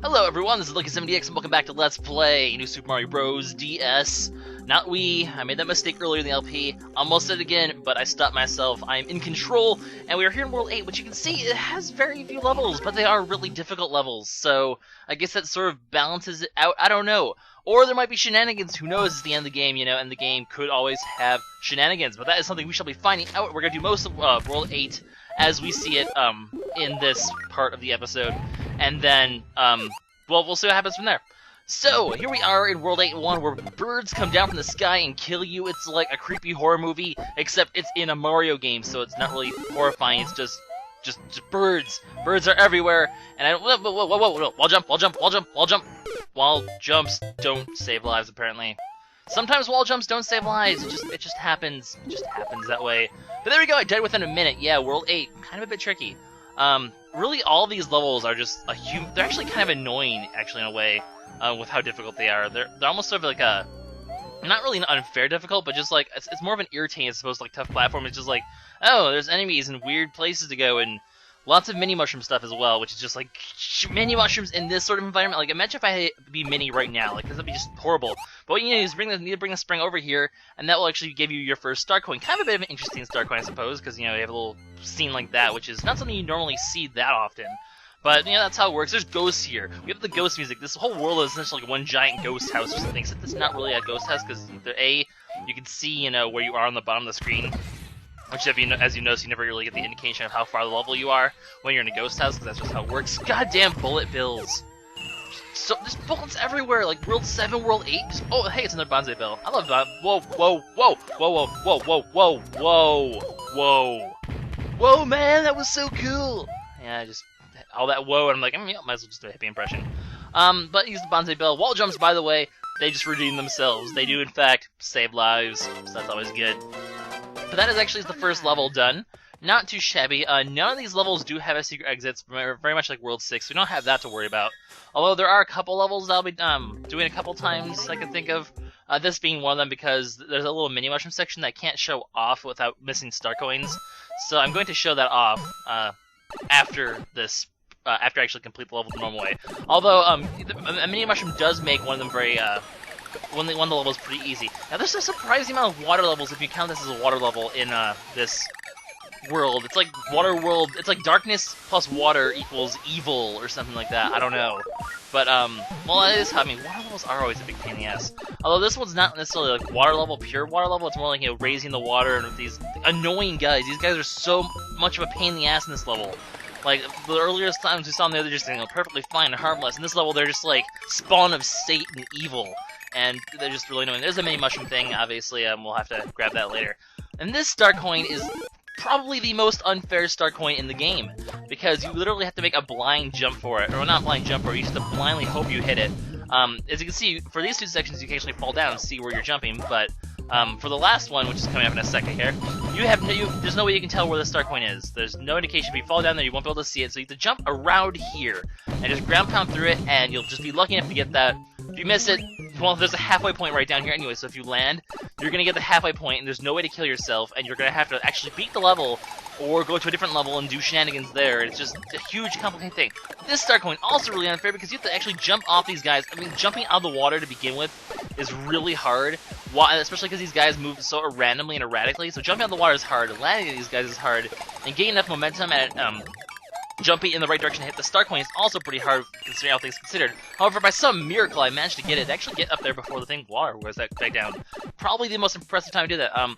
Hello everyone, this is LuckySevenDX and welcome back to Let's Play New Super Mario Bros. DS. Not Wii. I made that mistake earlier in the LP. Almost did it again, but I stopped myself. I'm in control, and we are here in World 8, which you can see it has very few levels, but they are really difficult levels, so I guess that sort of balances it out. I don't know. Or there might be shenanigans. Who knows? It's the end of the game, you know, and the game could always have shenanigans, but that is something we shall be finding out. We're going to do most of World 8 as we see it in this part of the episode. And then, well, we'll see what happens from there. So, here we are in World 8-1, where birds come down from the sky and kill you. It's like a creepy horror movie, except it's in a Mario game, so it's not really horrifying. It's just birds. Birds are everywhere, and I don't. Whoa, wall jump. Wall jumps don't save lives, apparently. Sometimes wall jumps don't save lives. It just happens. It just happens that way. But there we go. I died within a minute. Yeah, World 8, kind of a bit tricky. Really, all these levels are just they're actually kind of annoying, actually, in a way, with how difficult they are. They're almost sort of like a, not really an unfair difficult, but just like, it's more of an irritating as opposed to like tough platform. It's just like, oh, there's enemies and weird places to go, and lots of mini mushroom stuff as well, which is just like, mini mushrooms in this sort of environment. Like, imagine if I had to be mini right now, like, this would be just horrible. But what you need is need to bring the spring over here, and that will actually give you your first star coin. Kind of a bit of an interesting star coin, I suppose, because, you know, you have a little scene like that, which is not something you normally see that often. But, you know, that's how it works. There's ghosts here. We have the ghost music. This whole world is essentially like one giant ghost house or something, except it's not really a ghost house, because you can see, you know, where you are on the bottom of the screen. Which, as you notice, you never really get the indication of how far the level you are when you're in a ghost house, because that's just how it works. Goddamn bullet bills. So, there's bullets everywhere, like World 7, World 8. Oh, hey, it's another bonsai bill. I love that. Whoa. Whoa, man, that was so cool. Yeah, just all that whoa, and I'm like, yeah, might as well just do a hippie impression. But use the bonsai bill. Wall jumps, by the way, they just redeem themselves. They do, in fact, save lives, so that's always good. But that is actually the first level done. Not too shabby. None of these levels do have a secret exit. It's very much like World 6. We don't have that to worry about. Although there are a couple levels that I'll be doing a couple times I can think of. This being one of them because there's a little mini mushroom section that I can't show off without missing star coins. So I'm going to show that off after this. After I actually complete the level the normal way. Although a mini mushroom does make one of them very one of the levels pretty easy. Now there's a surprising amount of water levels if you count this as a water level in this world. It's like water world. It's like darkness plus water equals evil or something like that. I don't know. But well, it is. I mean, water levels are always a big pain in the ass. Although this one's not necessarily like water level, pure water level. It's more like, you know, raising the water and with these annoying guys. These guys are so much of a pain in the ass in this level. Like, the earliest times we saw them, they're just, you know, perfectly fine and harmless. In this level, they're just, like, spawn of Satan evil. And they're just really annoying. There's a mini mushroom thing, obviously, we'll have to grab that later. And this star coin is probably the most unfair star coin in the game. Because you literally have to make a blind jump for it. Or not blind jump for it, you just have to blindly hope you hit it. As you can see, for these two sections, you can actually fall down and see where you're jumping, but for the last one, which is coming up in a second here, there's no way you can tell where the star coin is. There's no indication. If you fall down there, you won't be able to see it, so you have to jump around here, and just ground pound through it, and you'll just be lucky enough to get that. If you miss it, well, there's a halfway point right down here anyway, so if you land, you're going to get the halfway point, and there's no way to kill yourself, and you're going to have to actually beat the level, or go to a different level and do shenanigans there. It's just a huge, complicated thing. This star coin also really unfair because you have to actually jump off these guys. I mean, jumping out of the water to begin with is really hard, especially because these guys move so randomly and erratically. So jumping out of the water is hard, landing these guys is hard, and getting enough momentum at jumping in the right direction to hit the star coin is also pretty hard considering all things considered. However, by some miracle, I managed to get it to actually get up there before the thing water was back down. Probably the most impressive time to do that.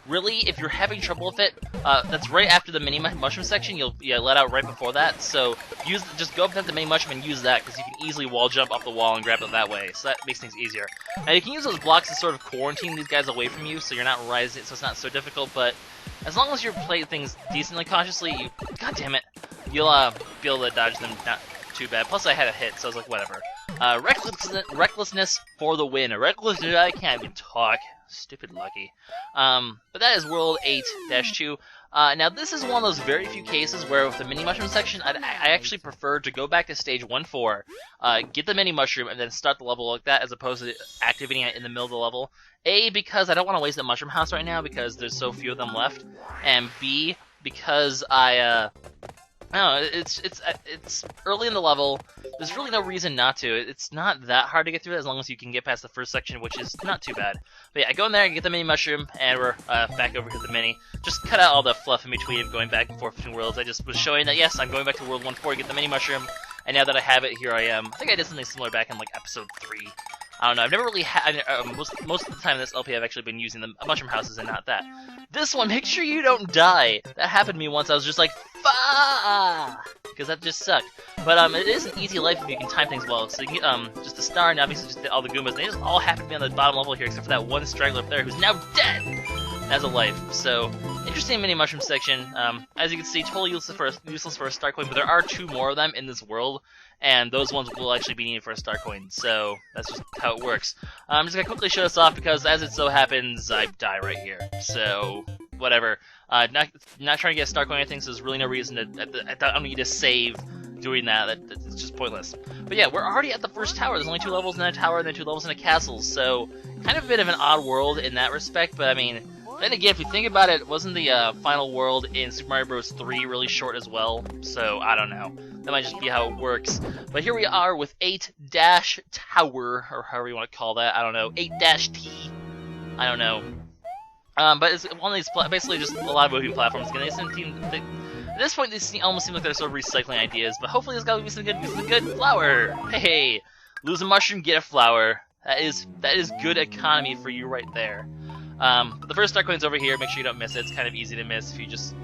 Really, if you're having trouble with it, that's right after the mini mushroom section. You'll let out right before that. So just go up to the mini mushroom and use that because you can easily wall jump off the wall and grab it that way. So that makes things easier. Now you can use those blocks to sort of quarantine these guys away from you, so you're not rising, so it's not so difficult. But as long as you play things decently cautiously, God damn it, you'll be able to dodge them not too bad. Plus, I had a hit, so I was like, whatever. Recklessness for the win. I can't even talk. Stupid Lucky. But that is World 8-2. Now, this is one of those very few cases where with the mini mushroom section, I actually prefer to go back to stage 1-4, get the mini mushroom, and then start the level like that, as opposed to activating it in the middle of the level. A, because I don't want to waste the mushroom house right now, because there's so few of them left, and B, because I I don't know, it's early in the level. There's really no reason not to. It's not that hard to get through it as long as you can get past the first section, which is not too bad. But yeah, I go in there and get the mini mushroom, and we're back over here at the mini. Just cut out all the fluff in between going back and forth between worlds. I just was showing that yes, I'm going back to World 1-4 to get the mini mushroom, and now that I have it, here I am. I think I did something similar back in like episode 3. I don't know. I've never really had most of the time in this LP. I've actually been using the mushroom houses and not that. This one, make sure you don't die. That happened to me once. I was just like, because that just sucked. But it is an easy life if you can time things well. So you can get just a star, and obviously just all the Goombas. They just all happen to be on the bottom level here, except for that one straggler up there who's now dead as a life. So interesting mini mushroom section. As you can see, totally useless for a star coin, but there are 2 more of them in this world. And those ones will actually be needed for a star coin, so that's just how it works. I'm just gonna quickly show this off because, as it so happens, I die right here. So whatever. Not trying to get a star coin or anything, so there's really no reason to. I don't need to save doing that. It's just pointless. But yeah, we're already at the first tower. There's only 2 levels in a tower, and then 2 levels in a castle. So kind of a bit of an odd world in that respect. But I mean, then again, if you think about it, wasn't the final world in Super Mario Bros. 3 really short as well? So I don't know. That might just be how it works. But here we are with 8-Tower, or however you want to call that. I don't know. 8-T. I don't know. But it's one of these, basically just a lot of moving platforms. Again, at this point, they almost seem like they're sort of recycling ideas, but hopefully there's got to be some good flower. Hey, lose a mushroom, get a flower. That is good economy for you right there. But the first star coin's over here. Make sure you don't miss it. It's kind of easy to miss if you just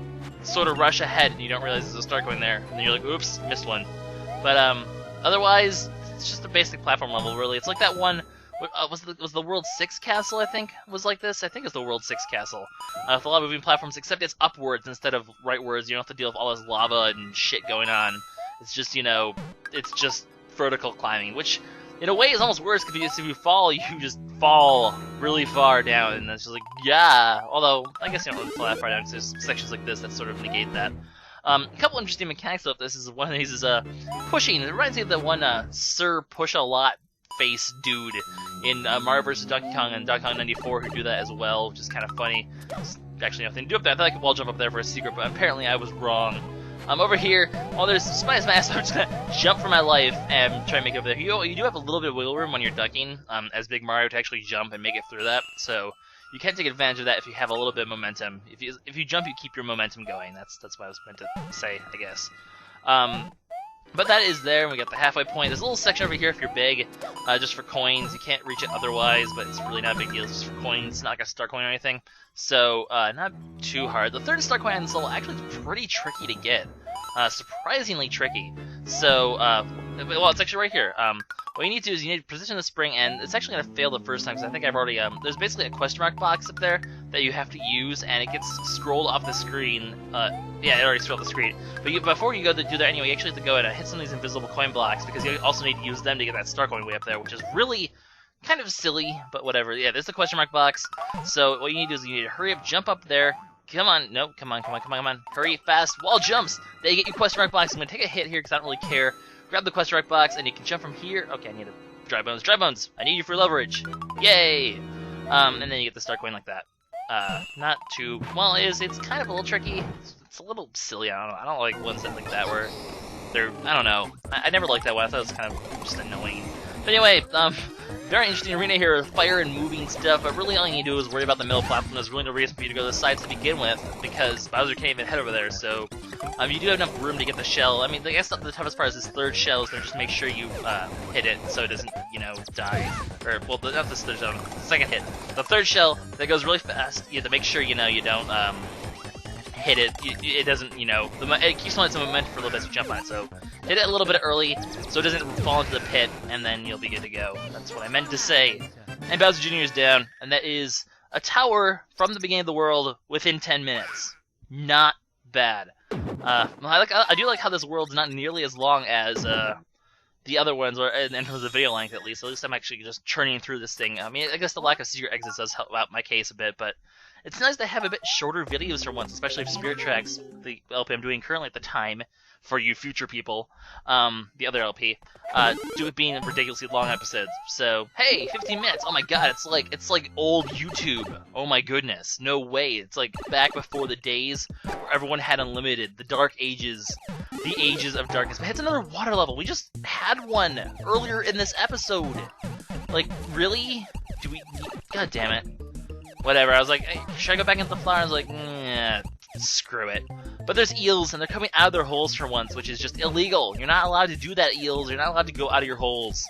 sort of rush ahead and you don't realize there's a star coin there, and then you're like, oops, missed one. But otherwise, it's just a basic platform level, really. It's like that one. Was the World 6 castle, I think, was like this? I think it's the World 6 castle. With a lot of moving platforms, except it's upwards instead of rightwards. You don't have to deal with all this lava and shit going on. It's just, it's just vertical climbing, which in a way is almost worse, because if you fall, you just fall really far down, and it's just like, yeah. Although, I guess you don't really fall that far down, because there's sections like this that sort of negate that. A couple interesting mechanics of this is one of these is pushing. It reminds me of the one Sir Push-A-Lot face dude in Mario vs. Donkey Kong and Donkey Kong 94 who do that as well, which is kind of funny. There's actually nothing to do up there. I thought I could wall jump up there for a secret, but apparently I was wrong. Over here, while there's Spider's Mask, I'm just gonna jump for my life and try and make it over there. You do have a little bit of wiggle room when you're ducking, as Big Mario, to actually jump and make it through that, so you can take advantage of that if you have a little bit of momentum. If you jump, you keep your momentum going. That's what I was meant to say, I guess. But that is there, and we got the halfway point. There's a little section over here if you're big, just for coins. You can't reach it otherwise, but it's really not a big deal. It's just for coins. It's not like a star coin or anything. So, not too hard. The third star coin on this level actually is pretty tricky to get. Surprisingly tricky. So, well, it's actually right here. What you need to do is you need to position the spring, and it's actually going to fail the first time, because I think I've already, there's basically a question mark box up there that you have to use, and it gets scrolled off the screen. Yeah, it already scrolled the screen. But before you go to do that anyway, you actually have to go and hit some of these invisible coin blocks, because you also need to use them to get that star coin way up there, which is really kind of silly, but whatever. Yeah, there's the question mark box. So what you need to do is you need to hurry up, jump up there. Come on, no, come on. Hurry, fast, wall jumps. They get you question mark box. I'm going to take a hit here because I don't really care. Grab the question mark box, and you can jump from here. Okay, I need a dry bones. Dry bones, I need you for leverage. Yay! And then you get the star coin like that. Not too, well, it's kind of a little tricky. It's a little silly, I don't like ones that like that where they're, I don't know. I never liked that one. I thought it was kind of just annoying. But anyway, very interesting arena here with fire and moving stuff, but really all you need to do is worry about the middle platform. There's really no reason for you to go to the sides to begin with, because Bowser can't even head over there, so you do have enough room to get the shell. I mean, I guess the toughest part is this third shell, so just make sure you hit it so it doesn't, die. Or, well, not this third shell, the second hit. The third shell, that goes really fast, you have to make sure, you don't, hit it. It doesn't, it keeps on some momentum for a little bit as you jump on it, so hit it a little bit early so it doesn't fall into the pit, and then you'll be good to go. That's what I meant to say. And Bowser Jr. is down, and that is a tower from the beginning of the world within 10 minutes. Not bad. I do like how this world's not nearly as long as the other ones, or in terms of video length at least. At least I'm actually just churning through this thing. I mean, I guess the lack of secret exits does help out my case a bit, but It's nice to have a bit shorter videos for once, especially if Spirit Tracks, the LP I'm doing currently at the time, for you future people, the other LP, do it being ridiculously long episodes. So, hey, 15 minutes, oh my god, it's like old YouTube. Oh my goodness, no way. It's like back before the days where everyone had unlimited, the dark ages, the ages of darkness. But it's another water level. We just had one earlier in this episode. Like, really? Do we? God damn it. Whatever, I was like, hey, should I go back into the flower? I was like, nah, screw it. But there's eels, and they're coming out of their holes for once, which is just illegal. You're not allowed to do that, eels. You're not allowed to go out of your holes.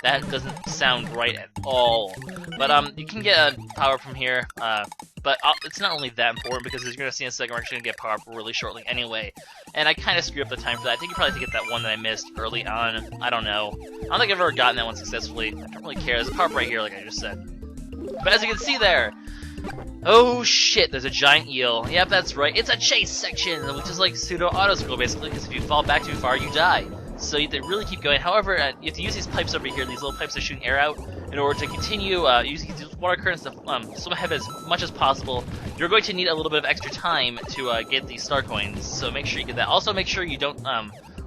That doesn't sound right at all. But you can get a power from here, but it's not really that important, because as you're going to see in a second, we're actually going to get power up really shortly anyway. And I kind of screwed up the time for that. I think you probably have to get that one that I missed early on. I don't know. I don't think I've ever gotten that one successfully. I don't really care. There's a power up right here, like I just said. But as you can see there, oh shit, there's a giant eel. Yep, that's right. It's a chase section, which is like pseudo-auto-scroll, basically, because if you fall back too far, you die. So you have to really keep going. However, you have to use these pipes over here, these little pipes that are shooting air out, in order to continue using these water currents to swim ahead as much as possible. You're going to need a little bit of extra time to get these star coins, so make sure you get that. Also, make sure you don't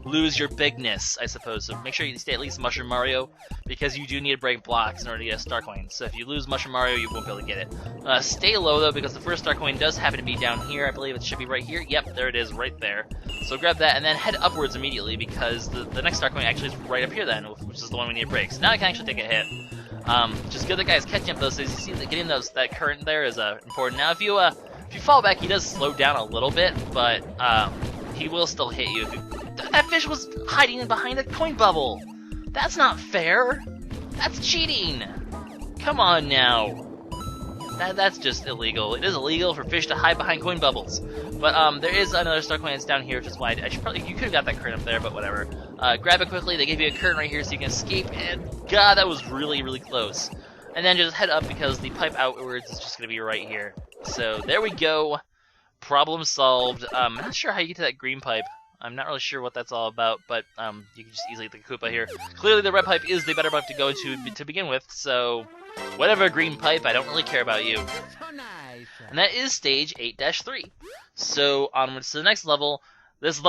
lose your bigness, I suppose. So make sure you stay at least Mushroom Mario, because you do need to break blocks in order to get a star coin. So if you lose Mushroom Mario, you won't be able to get it. Stay low, though, because the first star coin does happen to be down here. I believe it should be right here. Yep, there it is, right there. So grab that, and then head upwards immediately, because the next star coin actually is right up here then, which is the one we need to break. So now I can actually take a hit. Just good that guy's catching up, though, so you see that getting that current there is important. Now, if you fall back, he does slow down a little bit, but he will still hit you. That fish was hiding behind a coin bubble. That's not fair. That's cheating. Come on now. That's just illegal. It is illegal for fish to hide behind coin bubbles. But there is another star coin that's down here, which is why I should probably, you could have got that current up there, but whatever. Grab it quickly. They give you a current right here so you can escape, and god, that was really, really close. And then just head up, because the pipe outwards is just going to be right here. So there we go. Problem solved. I'm not sure how you get to that green pipe. I'm not really sure what that's all about, but you can just easily get the Koopa here. Clearly the red pipe is the better pipe to go to begin with, so whatever, green pipe, I don't really care about you. And that is stage 8-3. So onwards to the next level. This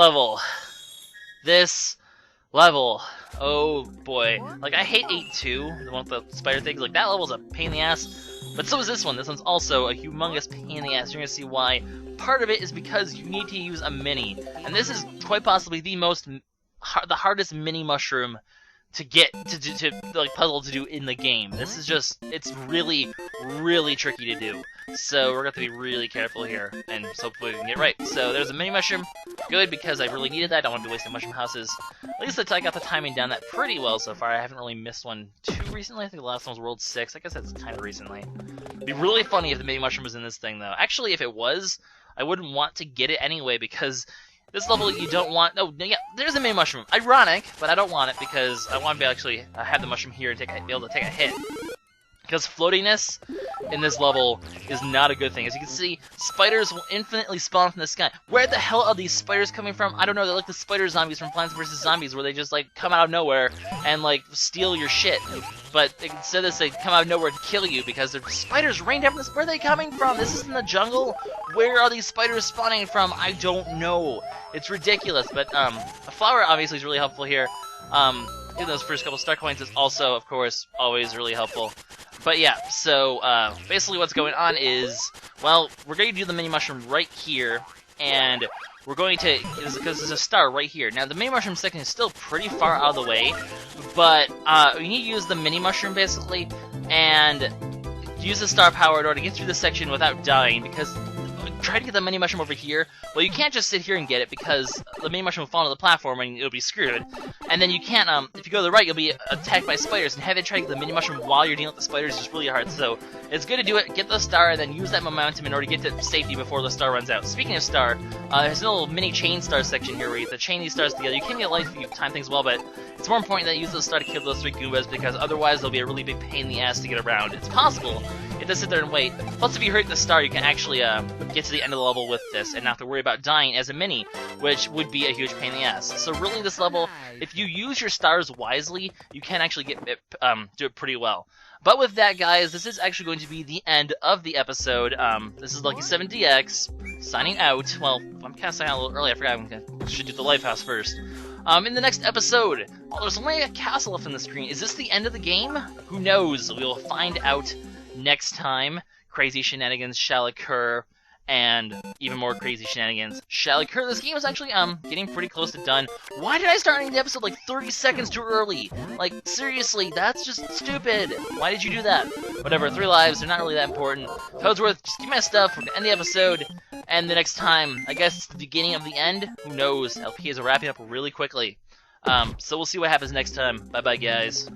level. Oh boy. Like, I hate 8-2, the one with the spider things. Like, that level's a pain in the ass. But so is this one. This one's also a humongous pain in the ass. You're going to see why. Part of it is because you need to use a mini. And this is quite possibly the hardest mini mushroom to get to like puzzle to do in the game. This is just, it's really, really tricky to do. So we're going to have to be really careful here, and so hopefully we can get right. So there's a mini mushroom. Good, because I really needed that. I don't want to be wasting mushroom houses. At least I got the timing down that pretty well so far. I haven't really missed one too recently. I think the last one was World 6. I guess that's kind of recently. It'd be really funny if the mini mushroom was in this thing, though. Actually, if it was, I wouldn't want to get it anyway, because this level you don't want. Oh, yeah, there's a mini mushroom. Ironic, but I don't want it, because I want to be actually have the mushroom here and be able to take a hit. Because floatiness in this level is not a good thing. As you can see, spiders will infinitely spawn from the sky. Where the hell are these spiders coming from? I don't know. They're like the spider zombies from Plants vs. Zombies, where they just like come out of nowhere and like steal your shit. But instead of this, they come out of nowhere to kill you, because there's spiders rain down from this. Where are they coming from? This is in the jungle? Where are these spiders spawning from? I don't know. It's ridiculous. But a flower obviously is really helpful here. In those first couple star coins is also, of course, always really helpful. But yeah, so basically what's going on is, well, we're going to do the mini mushroom right here, and we're going to, because there's a star right here. Now, the mini mushroom section is still pretty far out of the way, but we need to use the mini mushroom, basically, and use the star power in order to get through this section without dying, because try to get the mini mushroom over here. Well, you can't just sit here and get it, because the mini mushroom will fall onto the platform and it'll be screwed. And then you can't, if you go to the right, you'll be attacked by spiders, and having to try to get the mini mushroom while you're dealing with the spiders is just really hard. So it's good to do it, get the star, and then use that momentum in order to get to safety before the star runs out. Speaking of star, there's a little mini chain star section here where you have to chain these stars together. You can get life if you time things well, but it's more important that you use the star to kill those 3 Goombas, because otherwise they'll be a really big pain in the ass to get around. It's possible have to sit there and wait. Plus, if you hurt the star, you can actually get to the end of the level with this and not have to worry about dying as a mini, which would be a huge pain in the ass. So really, this level, if you use your stars wisely, you can actually do it pretty well. But with that, guys, this is actually going to be the end of the episode. This is LuckySevenDX signing out. Well, I'm kind of signing out a little early. I forgot I should do the Lifehouse first. In the next episode, there's only a castle left on the screen. Is this the end of the game? Who knows? We will find out next time. Crazy shenanigans shall occur, and even more crazy shenanigans shall occur. This game is actually getting pretty close to done. Why did I start ending the episode like 30 seconds too early? Like, seriously, that's just stupid. Why did you do that? Whatever, 3 lives, they're not really that important. Toadsworth, just give me my stuff, we're gonna end the episode, and the next time, I guess it's the beginning of the end? Who knows? LP is wrapping up really quickly. So we'll see what happens next time. Bye-bye, guys.